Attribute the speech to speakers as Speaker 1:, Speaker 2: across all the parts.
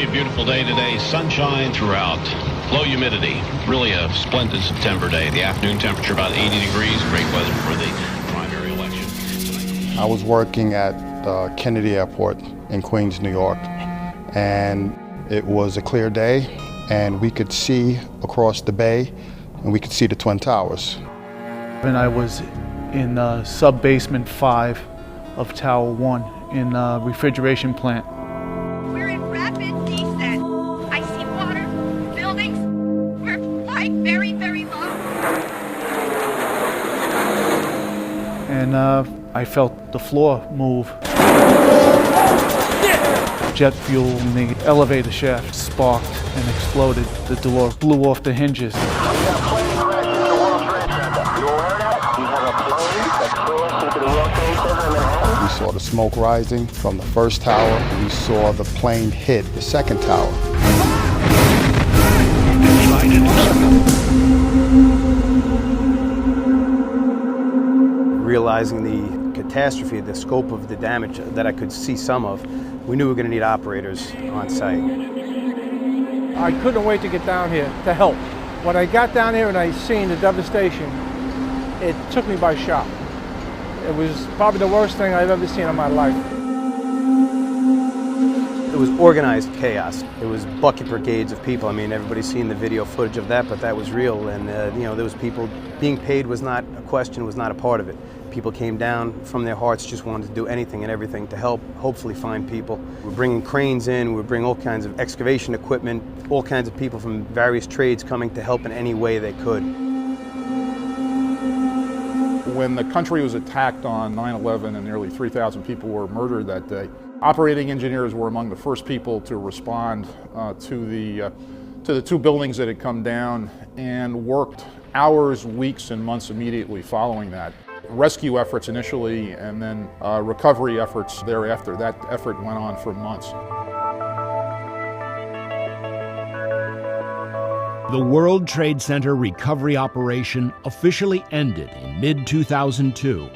Speaker 1: be a beautiful day today. Sunshine throughout. Low humidity. Really a splendid September day. The afternoon temperature about 80 degrees. Great weather for the primary election tonight.
Speaker 2: I was working at Kennedy Airport in Queens, New York, and it was a clear day, and we could see across the bay, and we could see the Twin Towers.
Speaker 3: And I was in sub-basement 5 of Tower 1 in a refrigeration plant.
Speaker 4: We're in rapid descent. I see water, buildings. We're flying very, very low.
Speaker 3: And I felt the floor move. Jet fuel in the elevator shaft sparked and exploded. The door blew off the hinges.
Speaker 2: We saw the smoke rising from the first tower. We saw the plane hit the second tower.
Speaker 5: Realizing the catastrophe, the scope of the damage that I could see some of, we knew we were going to need operators on site.
Speaker 6: I couldn't wait to get down here to help. When I got down here and I seen the devastation, it took me by shock. It was probably the worst thing I've ever seen in my life.
Speaker 5: It was organized chaos. It was bucket brigades of people. I mean, everybody's seen the video footage of that, but that was real. And you know, there was people being paid was not a question, was not a part of it. People came down from their hearts, just wanted to do anything and everything to help, hopefully find people. We're bringing cranes in, we're bringing all kinds of excavation equipment, all kinds of people from various trades coming to help in any way they could.
Speaker 7: When the country was attacked on 9/11 and nearly 3,000 people were murdered that day, operating engineers were among the first people to respond to the 2 buildings that had come down and worked hours, weeks, and months immediately following that. Rescue efforts initially and then recovery efforts thereafter. That effort went on for months.
Speaker 8: The World Trade Center recovery operation officially ended in mid-2002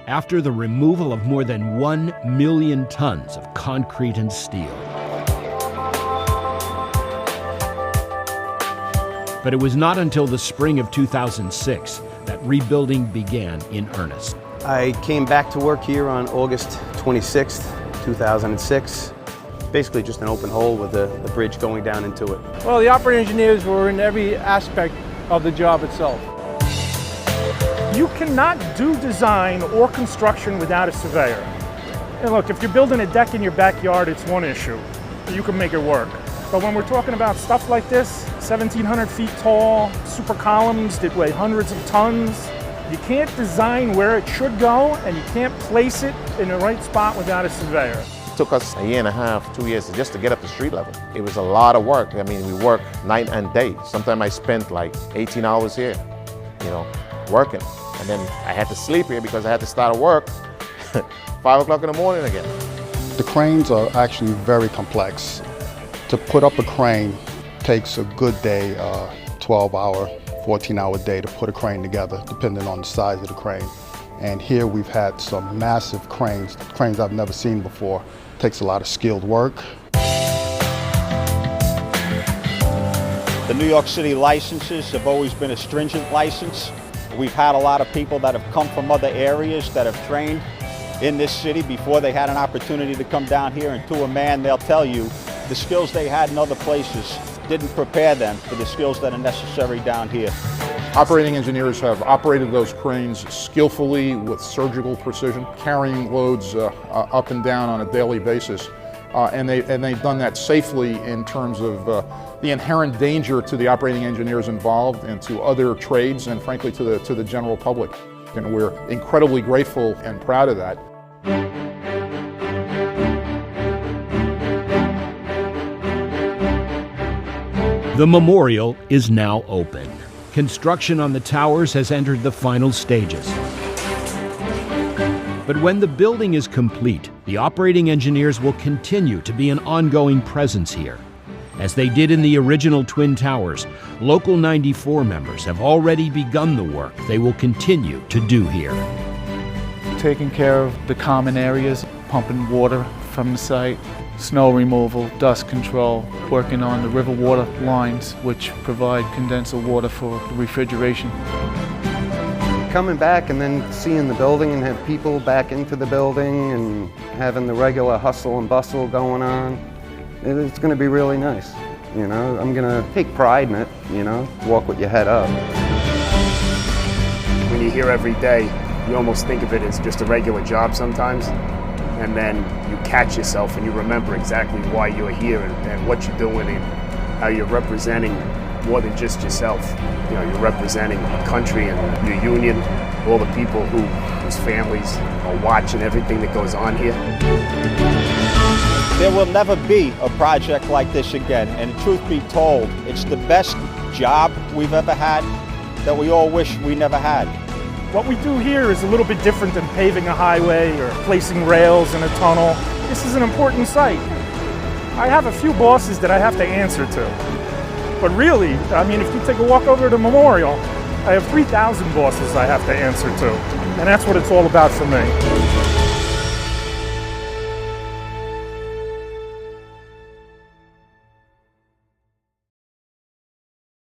Speaker 8: after the removal of more than 1 million tons of concrete and steel. But it was not until the spring of 2006 that rebuilding began in earnest.
Speaker 5: I came back to work here on August 26th, 2006. Basically just an open hole with a bridge going down into it.
Speaker 6: Well, the operating engineers were in every aspect of the job itself.
Speaker 9: You cannot do design or construction without a surveyor. And look, if you're building a deck in your backyard, it's one issue. You can make it work. But when we're talking about stuff like this, 1,700 feet tall, super columns that weigh hundreds of tons, you can't design where it should go, and you can't place it in the right spot without a surveyor.
Speaker 10: It took us a year and a half, 2 years just to get up to street level. It was a lot of work. I mean, we worked night and day. Sometimes I spent like 18 hours here, you know, working. And then I had to sleep here because I had to start work 5 o'clock in the morning again.
Speaker 2: The cranes are actually very complex. To put up a crane takes a good day, 12-hour, 14-hour day to put a crane together, depending on the size of the crane. And here we've had some massive cranes I've never seen before. Takes a lot of skilled work.
Speaker 11: The New York City licenses have always been a stringent license. We've had a lot of people that have come from other areas that have trained in this city before they had an opportunity to come down here, and to a man they'll tell you the skills they had in other places didn't prepare them for the skills that are necessary down here.
Speaker 7: Operating engineers have operated those cranes skillfully with surgical precision, carrying loads up and down on a daily basis. And they've done that safely in terms of the inherent danger to the operating engineers involved and to other trades and frankly to the general public. And we're incredibly grateful and proud of that.
Speaker 8: The memorial is now open. Construction on the towers has entered the final stages. But when the building is complete, the operating engineers will continue to be an ongoing presence here. As they did in the original Twin Towers, Local 94 members have already begun the work they will continue to do here.
Speaker 3: Taking care of the common areas, pumping water from the site, snow removal, dust control, working on the river water lines, which provide condenser water for refrigeration.
Speaker 12: Coming back and then seeing the building and have people back into the building and having the regular hustle and bustle going on, it's going to be really nice. You know, I'm going to take pride in it, you know, walk with your head up.
Speaker 13: When you're here every day, you almost think of it as just a regular job sometimes, and then you catch yourself and you remember exactly why you're here and what you're doing and how you're representing more than just yourself. You know, you're representing a country and your union, all the people whose families are watching everything that goes on here.
Speaker 11: There will never be a project like this again, and truth be told, it's the best job we've ever had that we all wish we never had.
Speaker 9: What we do here is a little bit different than paving a highway or placing rails in a tunnel. This is an important site. I have a few bosses that I have to answer to. But really, I mean, if you take a walk over to Memorial, I have 3,000 bosses I have to answer to. And that's what it's all about for me.